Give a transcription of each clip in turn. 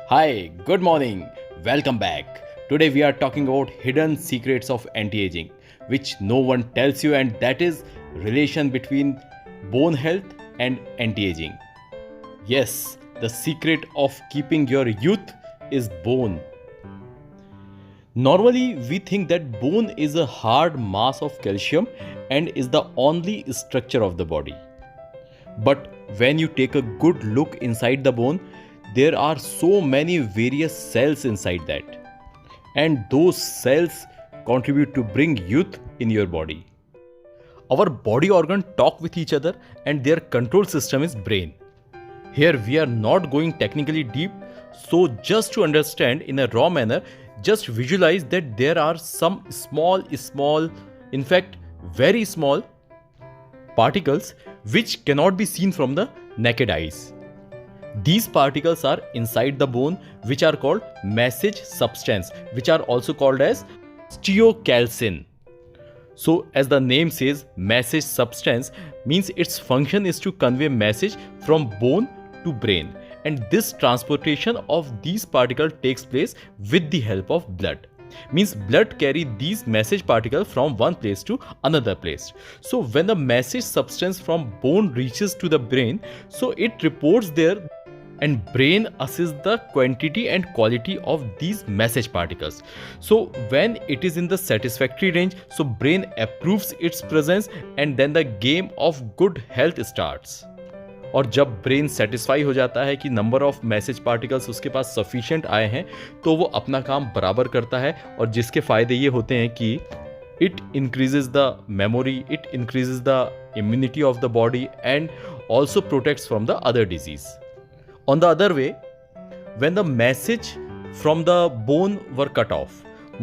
Hi, good morning. Welcome back. Today we are talking about hidden secrets of anti-aging, which no one tells you, and that is relation between bone health and anti-aging. Yes, the secret of keeping your youth is bone. Normally, we think that bone is a hard mass of calcium and is the only structure of the body. But when you take a good look inside the bone, there are so many various cells inside that. And those cells contribute to bring youth in your body. Our body organs talk with each other and their control system is brain. Here we are not going technically deep, so just to understand in a raw manner, just visualize that there are some small, in fact very small particles which cannot be seen from the naked eyes. These particles are inside the bone, which are called message substance, which are also called as osteocalcin. So as the name says, message substance means its function is to convey message from bone to brain, and this transportation of these particles takes place with the help of blood. Means blood carry these message particles from one place to another place. So when the message substance from bone reaches to the brain, so it reports there, and brain assesses the quantity and quality of these message particles. So when it is in the satisfactory range, so brain approves its presence, and then the game of good health starts. और जब brain satisfy हो जाता है कि number of message particles उसके पास sufficient आए हैं, तो वो अपना काम बराबर करता है, और जिसके फ़ायदे ये होते हैं कि it increases the memory, it increases the immunity of the body and also protects from the other disease. On the other way, when the message from the bone were cut off,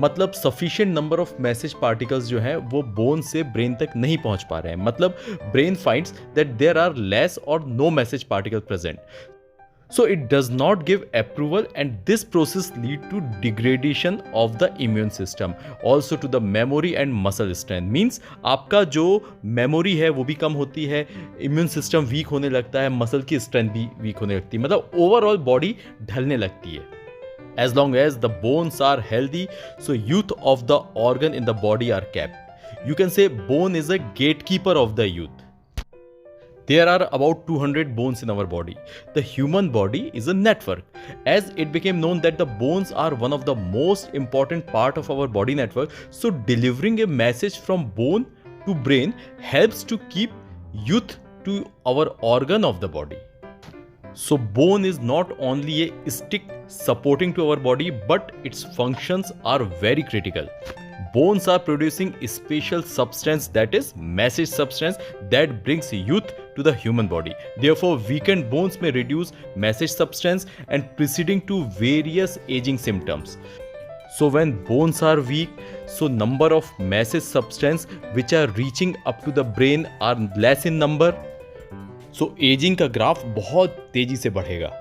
मतलब sufficient number of message particles जो हैं वो bone से brain तक नहीं पहुंच पा रहे हैं, मतलब brain finds that there are less or no message particles present. So it does not give approval, and this process lead to degradation of the immune system, also to the memory and muscle strength. Means आपका जो memory है वो भी कम होती है, immune system weak होने लगता है, muscle की strength भी weak होने लगती है, मतलब overall body ढलने लगती है. As long as the bones are healthy, so youth of the organ in the body are kept. You can say bone is a gatekeeper of the youth. There are about 200 bones in our body. The human body is a network. As it became known that the bones are one of the most important part of our body network, so delivering a message from bone to brain helps to keep youth to our organ of the body. So bone is not only a stick supporting to our body, but its functions are very critical. Bones are producing a special substance, that is message substance, that brings youth to the human body. Therefore, weakened bones may reduce message substance and preceding to various aging symptoms. So when bones are weak, so number of message substance which are reaching up to the brain are less in number. So aging का graph बहुत तेजी से बढ़ेगा.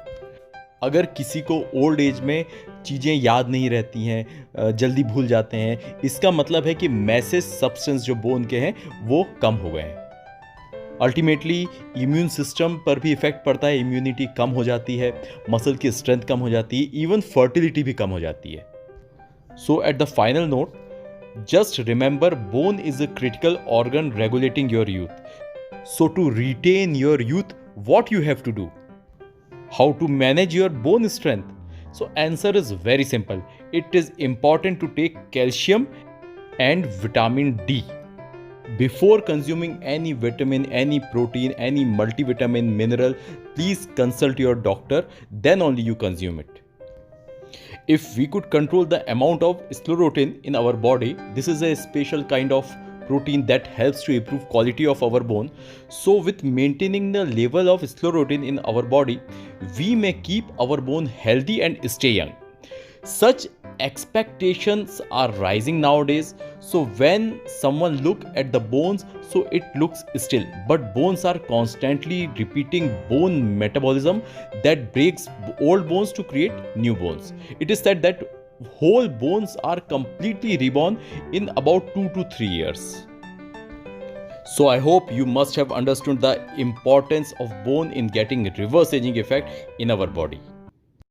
अगर किसी को old age में चीज़ें याद नहीं रहती हैं, जल्दी भूल जाते हैं, इसका मतलब है कि मैसेज सब्सटेंस जो बोन के हैं वो कम हो गए हैं. अल्टीमेटली इम्यून सिस्टम पर भी इफेक्ट पड़ता है, इम्यूनिटी कम हो जाती है, मसल की स्ट्रेंथ कम हो जाती है, इवन फर्टिलिटी भी कम हो जाती है. So at the final note, just remember bone is a critical organ regulating your youth. So to retain your youth, what you have to do? How to manage your bone strength? So answer is very simple. It is important to take calcium and vitamin D. Before consuming any vitamin, any protein, any multivitamin, mineral, please consult your doctor, then only you consume it. If we could control the amount of sclerotin in our body, this is a special kind of protein that helps to improve quality of our bone. So with maintaining the level of sclerotin in our body, we may keep our bone healthy and stay young. Such expectations are rising nowadays. So when someone look at the bones, so it looks still, but bones are constantly repeating bone metabolism that breaks old bones to create new bones. It is said that whole bones are completely reborn in about 2 to 3 years. So I hope you must have understood the importance of bone in getting reverse aging effect in our body.